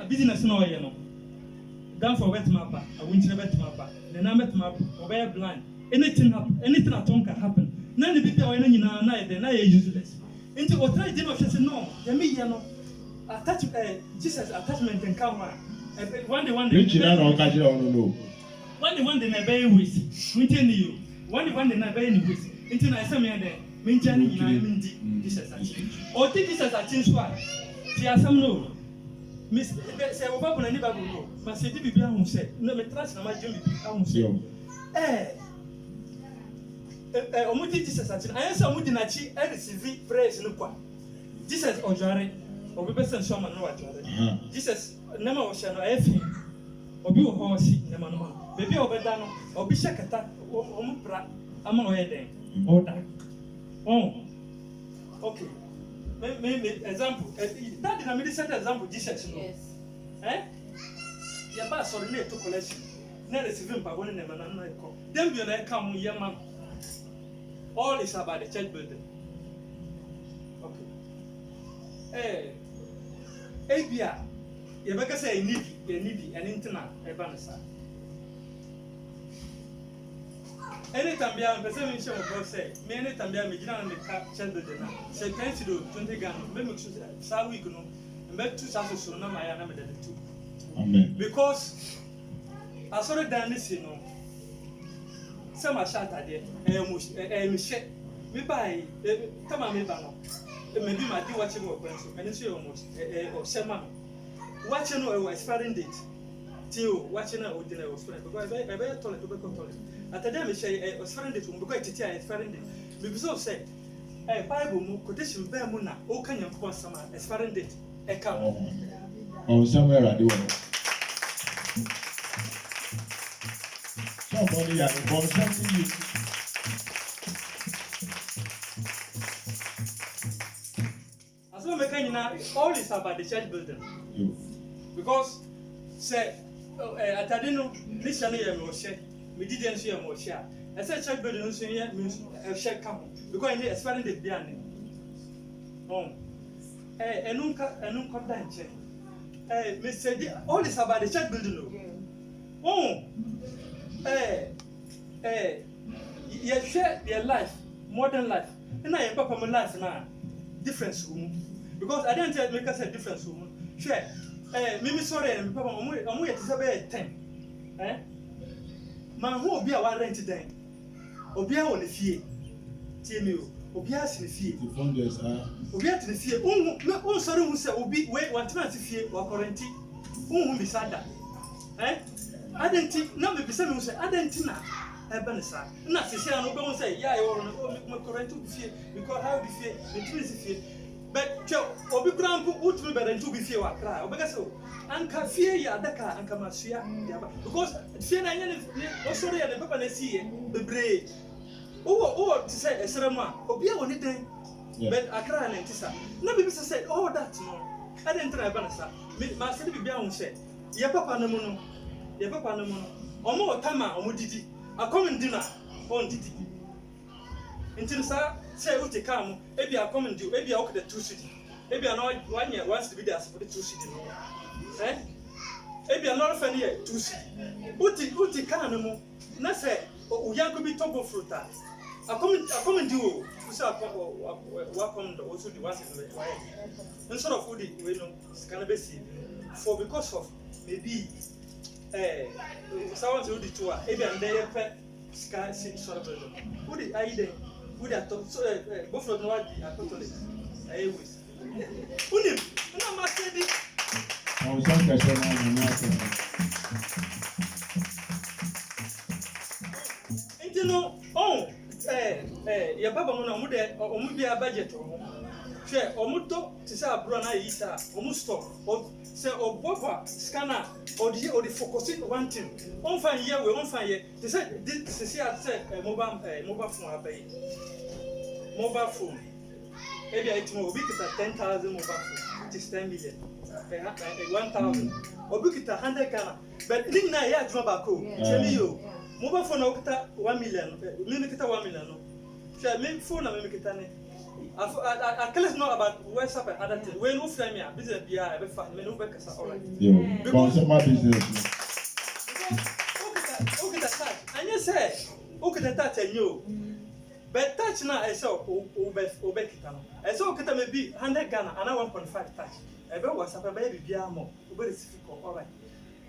business no ye no. Down for wet mapper, I went to the wet mapper. The number map or blind. Anything happen, anything at all can happen. None of the people in the night, then I useless. Into what I did not say no, the me no attach Jesus attachment and come one day one day. One day I bear with meeting you. One day I bear with until I say me there. Maintaining Jesus. Or take this as a change why. See, as some know. Miss say, Obama and Nibabu know. But say, Bibi Brown said, no, me trust my Jimmy. I won't say, Omuti Jesus. I answer Mudinachi, I receive praise in the qua. Jesus or Jare, or be best and some man, no, Jesus never was an F. Or be a horse, never know. Baby over Dano, or be Shakata, or Mupra, among head. Order. Oh, okay. Maybe example. That is a medicine example. Jesus, yes. Your boss or to collection. Never receive by one name and another call. Then you like come, young man. All is about the church building. Okay. Abia, you better say needy, and internal, a banner. Anytime I am presenting show of say, many times I am beginning the church building. Say, can you do 20 gun? Maybe so we can make 2,000 so no, I am the two. Amen. Because I saw the dance, you know. Some are shot at it, and shit. We buy, come on, maybe my dear watching more friends, and it's almost or some watching or expiring date. Till watching out dinner was friend, because I better told it to be controlled. At the time, I say, was friend it, because it's a friend. Because of say, a Bible quotation bear muna, O can you call some as friend it, a cow. Oh, somewhere I do. Somebody has bought something. As well, all is about the church building. Because, say, at I didn't know, listen here, Moshe, we didn't see a Moshe. I said, church building means a share come. Because I need a friend it behind. Oh, and nunca dance. Mr. All is about the church building. Oh, you share your life, modern life. And I am Papa my life now. Difference room. Because I didn't make us a difference room. Share. Mimi sorry, and Papa, I'm waiting to say 10. Man, who will be our rent today? Obia on the fee. Timmy, Obia in the fee. Obia to the fee. Oh, sorry, who said, Obi, wait, 1 month to fee or quarantine. Who will be sad? I didn't think, no, the person who said, I didn't think. Ebenesa. Na se say no be say ya you no correct be fie because how be fie the twins fie. But obi kura mpo utumi be den to be fie wa kra. Obi ka say anka fie ya daka anka masua ya ba because fie na nya ne o sori ya ne papa na sie bebre. O to say esrem a obi a woni den. But akra na ntisa. Na be say oh that no. I didn't try ebenesa. Ma se be bia won say ye papa na mu no. Ye papa na mu no. Omo otama omo didi. A common dinner on Didi. Until sir, say, what you come, maybe a common do, maybe I walk the 2 city. Maybe I know 1 year wants to be there for the 2 city. Eh? Maybe I'm not funny 2 city. What you can, not say, oh, young could be top of fruit. A common duo, who say, welcome also the ones in the way. And sort of food, we know, it's cannabis for because of maybe. Someone to do the tour. Maybe I'm there. Sky sort of. Who did I then? Who did I talk? So, both of them are totally. I always. Who did? No, my lady. Oh, some person and you know, oh, your papa will be a budget. Share Omuto, Tisa Brana Ita, Omusto, or say, or Boba, scanner, or the focusing one thing. On fine year, we on fine year. They said, this is here, said, mobile phone, mobile phone. Maybe it's more big at 10,000 mobile phone, which is 10 million. 1,000. Or book it 100 kana. But Lina, yeah, Drobacco. Tell you, mobile phone, 1 million, limit 1 million. Share make phone and make it. I tell us not about what's up and other things. When you frame me, business be a be fat, me no be kasa all right. Yo, consumer business. Okay, the touch. And you say, okay, the touch and you. But touch now, I saw Obekitano. I saw Kita maybe 100 Ghana and I 1.5 touch. I bet what's up a baby be more. Very difficult, all right.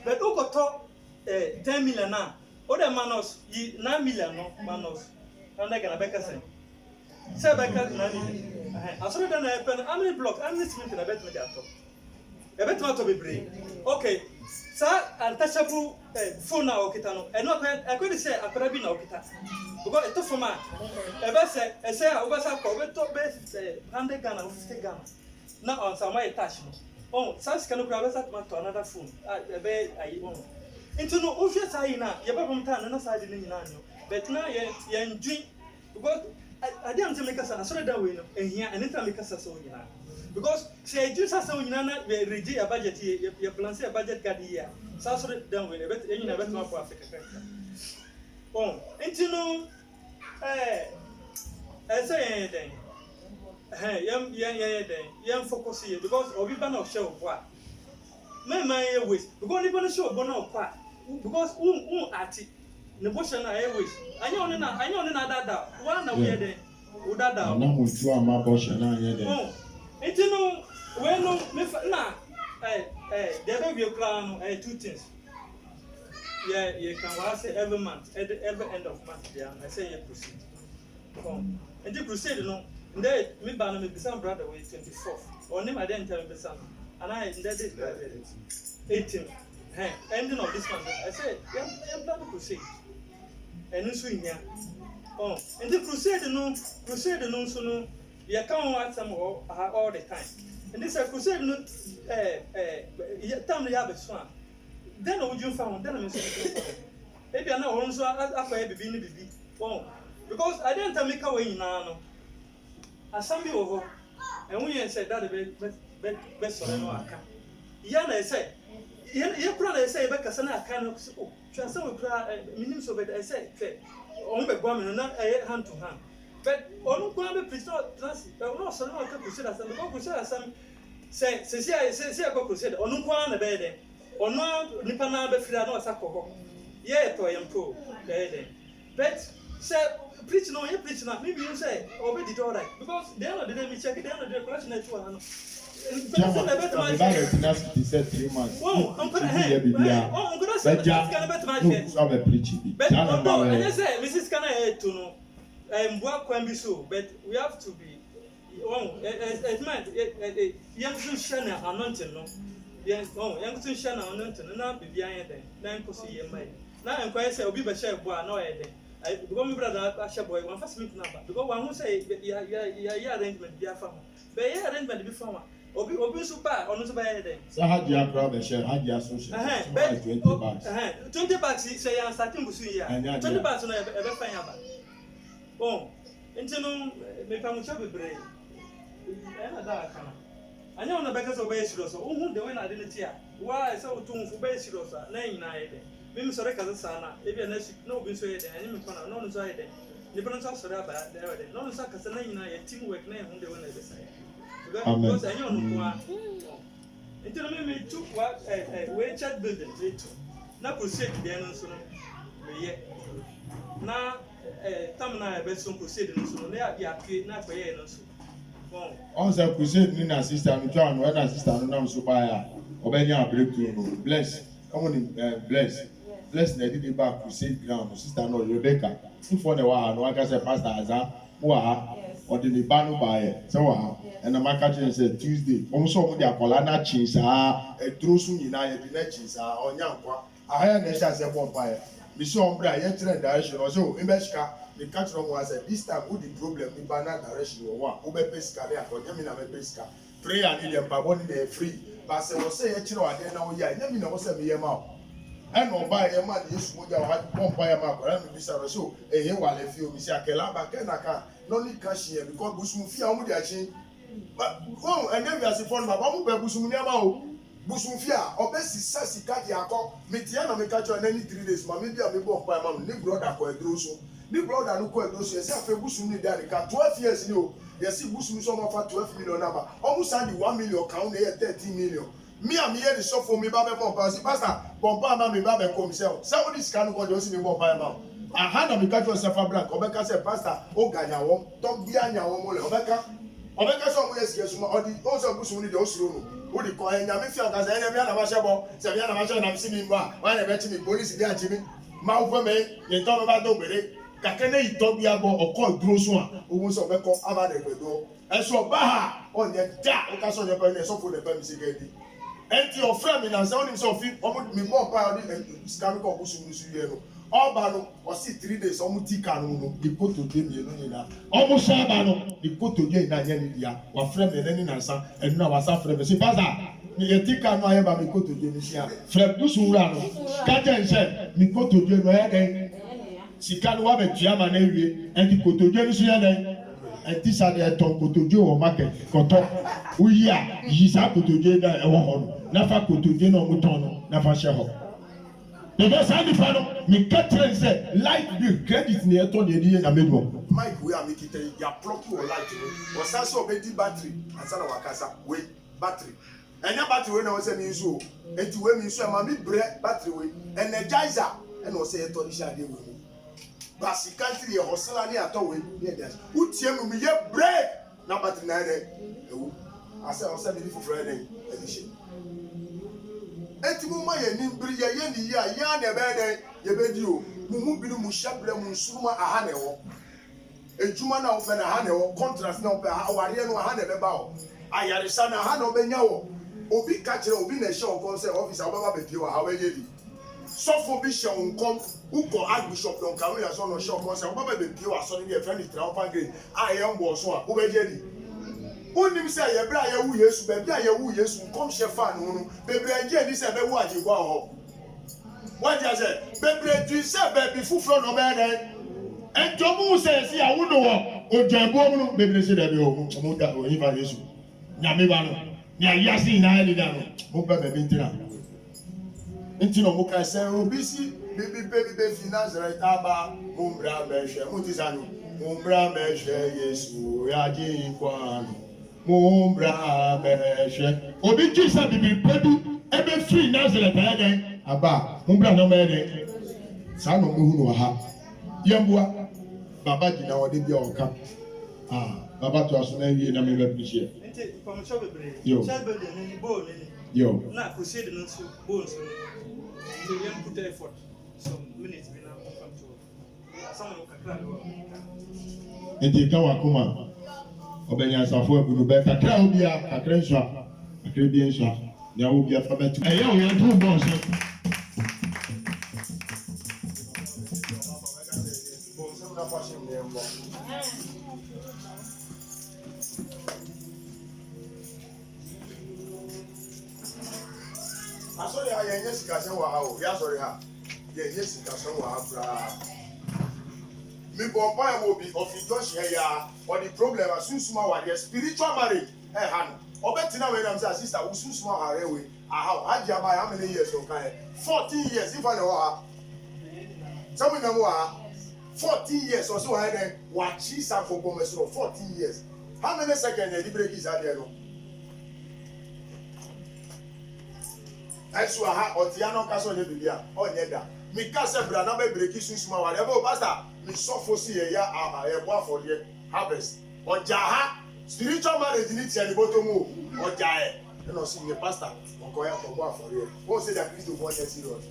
But Oko talk 10 million now. Other manos, 9 million no manos. And I can back a say. Say back 9 million. I saw that I pen how many blocks, how many cement I bet me that top. I bet not to be brave. Okay. Sir, untouchable phone now, Okitano. And not I could say I could have been Okita. Because it's for man. I say, I was up over top base 100 Ghana, 50 Ghana. Now on some way attachment. Oh, Sans can grab us at to another phone. I bet I own. Into no obvious I now, you're from town and aside in Nano. But now you're enjoying because I didn't make us a sort of that way, and here and anytime make us a so you know. Because say just as you know, we ready a budget here, you plan a budget card here. So sort of done with it, and you never know for Africa. Oh, into no, I say anything. Hey, young focus here because of even of show what. My ways, because even a show bono part because at it. The bush and I wish. I know that one of the other. Udada. I'm not with you, my bush and I. Oh, it's no, well, no, nah. There will be a plan, 2 things. Yeah, you can say every month, at every end of month, yeah, I say you proceed. And you proceed, no, there, me banner me be some brother way 24th. Or name I didn't tell me the son. And I in that day, 18th. Hey, ending of this month, I said, you plan to proceed. And so in here. Oh, and the crusade no, so no, you can't watch them all the time. And this crusade no, time they have a swan. Then would you found, then I'm saying, maybe I'm not also after a baby. Oh, because I didn't make a way now. As some be over, and we said that the best of no account. Yana said, you probably say, because I can't transfer meaning so bad. I said, on the woman, not a hand to hand. But on the preacher, no, so no, I could consider some, consider some say, I could consider on one bed, or no, Nipana Befriano Sako. Yea, to I am poor, but say, preach no, you preach not, maybe you say, already all right, because they are the name check it down the question at one. He said 3 months. Oh, I'm going to have a preaching. But I say, Mrs. Kana to know, work can be so, but we have to be. Oh, it meant young Shana anointing, no? Young Shana anointing, and now be behind them. Now, see your mind. Now, I'm quite say, I'll be a chef, boy, no, I go, my brother, I shall boy, one first meet number. Because one who say, yeah, arrangement be a farmer. But yeah, arrangement be farmer. Obi super on the bed. So how do you grab a share? How do you associate? 20 bucks. 20 bucks, say I'm starting to see 20 bucks on a fine. Oh, until make a much of a brain. I know the backers of Basilos, who the winner didn't hear. Why so too for Basilos, 99. Mimi Soreka Sana, if you're no bin swayed, and you can not side. The Prince of Soraba, there, no Sakasana, a teamwork name on the winner beside. Because I know until me took what a chat building. Now, proceed the answer. Now, Tamna best some proceeding, so they are not for years. Also, crusade in a sister, and John, when a sister, no so by Obenia breakthrough. Bless, come on, bless. Bless the did back crusade ground, sister, no Rebecca. For the while, no one can say, Pastor Azar, who are or the Banu by so. And the market said Tuesday. Also, the Apolana chins are a true soon united connections are on Yankwa. I had a chance at one fire. Miss Ombra, yet direction or so. In Besca, the catch was at this time with the problem in banana direction or one. Ube Pesca, or Gemina Pesca. Pray and Indian Paboni, they free. But I was saying, I didn't know, yeah, never know what's a mere mouth. And no buy a man, this would have one by a mark, and Miss so a year while if you miss a Kelaba, Kenaka, no need cash here because Busmufia would actually. But oh, and then we are supposed to have a Busumfia, or best is Sassy Katiako, Metiana Mekacho, and any 3 days, maybe I'll be born by my brother for a grosso. Ni brother no ko e do so say afa busu ni da ka 12 years ni o. Yes, busu ni so ma fa 12 million number. Almost send 1 million count na 13 million. Me am here the shop for me ba be mo pastor bomba ma me ba be come say what this can go just me bomba ma. Aha na me catch yourself a blank obeka say pastor o ganya won don bia nya won mo le obeka so mo yes yes mo odi o so busu ni de o suro no o di ko enya me fi aka say enya me na ma shebo say me na ma shebo na si mi mba wa na be chi mi police bi anchi mi ma wo me ye to me ba do gbere kakene ito bi abo oko duro so a owo so obeko aba de gbedo e so ba ha o nye da o ka so nye pe ne so fo de pe mi se gedi enti your friend me na say onim so fi omo mi mo pa odi scam ko busu ni su ye no ọba no ọsi 3 days ọmụ tika no no ikoto de mi no nyina ọmụ shaba no ikoto de na nya ni dia wa frem me ni na sa enu na wa sa frem me si baza ni tika no aye ba mi ikoto de ni sia frem busu wura no ka je nse mi ikoto de no e den sika no wa be tua ma na ewie enti ikoto de ni so ye den enti sa de ton ikoto de wo market koto uyi a yi sa ikoto de da e wo ho no na fa ikoto de no mu ton no na fa she ho. Because I defend me catching say light bill credit near to the year na medwo. Mike we are making it ya plug your light no. Was also be the battery answer wakasa we battery. Enya battery we na we say me nso. Enti we me nso ma me bre battery we energizer and we say to the shade we. Basi country e hosela ni ato we near that. Utie mu me ye bre na battery na dey. Ewu. Ase o say me for Friday edition. Eti mu ma ye nimbiri ye ni ya na be den ye be di o mu hu binu mu hyabre mu nsuruma aha na ewo ejuma na wo fe na aha na ewo contrast na wo fe aware no aha na be ba o ayaresa na aha na obenya wo obi ka kire obi na hye onkom say officer obaba be pie wa ha we ye di sofo bi hye onkom uko archbishop don kawe ya so no hye onkom say obaba be pie wa so ni e friend triumphant grade a ye mbo so a wo be ye di unim say ye bra ye wu Yesu be bra ye wu Yesu kom she fan no bebre anje ni say be wu aje kwa ho what you say bebre tu say be bi fufuro no be den enjomu say si awu no wo ojabu no bebre say da be o mo da o yin fa Yesu nyame ba no ni ayasi na ali da no mo be be ntina ntino mo ka say obi si be finance right aba mo bra be hwe mo ti sanu mo bra be hwe Yesu ya ji kwa no Mumbra meshe obi jisa bibi pedu ebe free Nazareth eden aba mumbra no mede sa no muhu no ha yembua baba gina wode bia oka baba to aso na wie na me ba bishie enti pomocho bebre yo chabe de ni bo ni yo na ko se de no so bo so to yem put effort so minutes we na come to some no kakra no enti ka wa kuma obenya safo abunu be kakra obi a kakra nswa kakra bi nswa na obi afa betu eya o yan tu bon so na fashion ne mbo asori ha yenye sikase wa ha o ya sori ha yenye sikase wa ha bra me bomba e mo bi ofijoshi he ya or the problem asusuma wa the spiritual marriage han obetina we na say sister ususuma hare we aha haji aba how many years o kan 14 years if I know ha some na mo ha 14 years or so ha then wa chi sa for gomeso 14 years how many seconds the break is there no aisu aha otiano kaso ne bibia onye da mi kase bra na be break susuma wa ebe o pastor mi suffer see ya ebo for there harvest oja ha spiritual marriage ni tie ni botomu oja e no see me pastor okoya for bo for there who say that Christ for that serious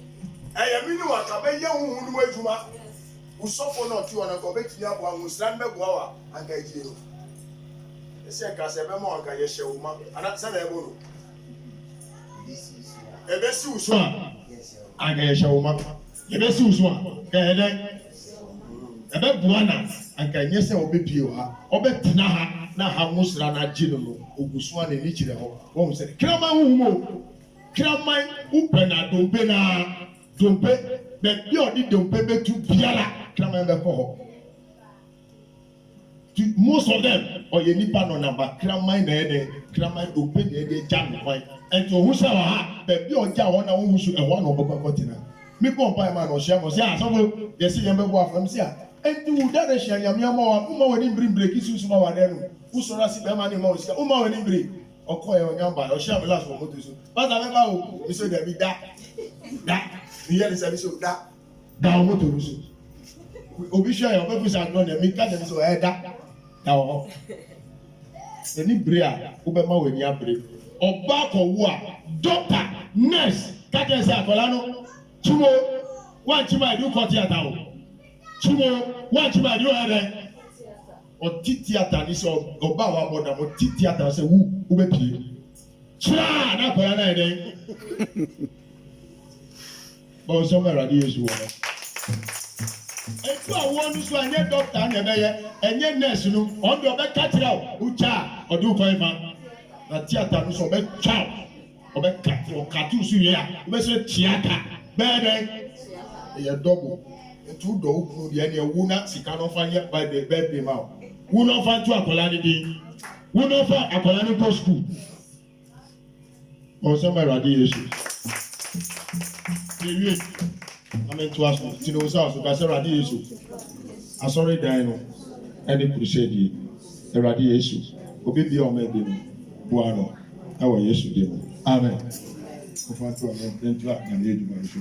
mi ni wa ka be ye huhun mu adwuma u suffer no ti ona ko be ti abo an sran be bo wa anka ejire no ese ka se be mo anka ye hye wo ma ana se na ebo no ebe si uso anka ye hye wo ma ebe si uso ka ede ebe buana anka nyese obepie ha obetina ha na ha musra na gino no oguso na ni kire ho won se krama humo krama upe na dompe be bi odi dompe betu biala krama be ko ho most of them or ye nipa no number krama na ede krama dompe na ede jam kwan ento husa wa ha be bi oja ho na wo husu e ho na obekọ kotina mi pon pa ma no hia mo se asofo ye se ye be bo afam se enti wo direction nyame ma wa uma wani break isu suma wa denu wo so rasi be ma ni ma o sika uma wani break okoye onyamba o sha bela so moto so pata me ba o mi so de bi da mi ye se bi so da o moto so obi sha ya o be sa no na mi ka dem so da o eni brea wo be ma wani abre oba ko wo a doctor nurse ka je se akola no tumo wan chima du ko theater o tumo wan chima du ere o ti theater ni so oba wa boda mo ti theater se wo be pie tra na akola na ere bo so me radi yesu wo etu awon nu so anye doctor na be ye enye nurse nu on do be katira o ucha odu ko ifa na theater nu so be cha o be katira o katu su ye a o be so theater be de ye double etu do ukuru de ne wu na sika no fa nye by the birthday ma wu no fa tu akola ni din wu no fa akola ni go school o so me radi yesu ye amen to us ti no so ka se radi yesu asori dan no any crusade radi yesu obi bi o me bi no bua no e wo yesu de amen o fa tu amen to na ye di ma so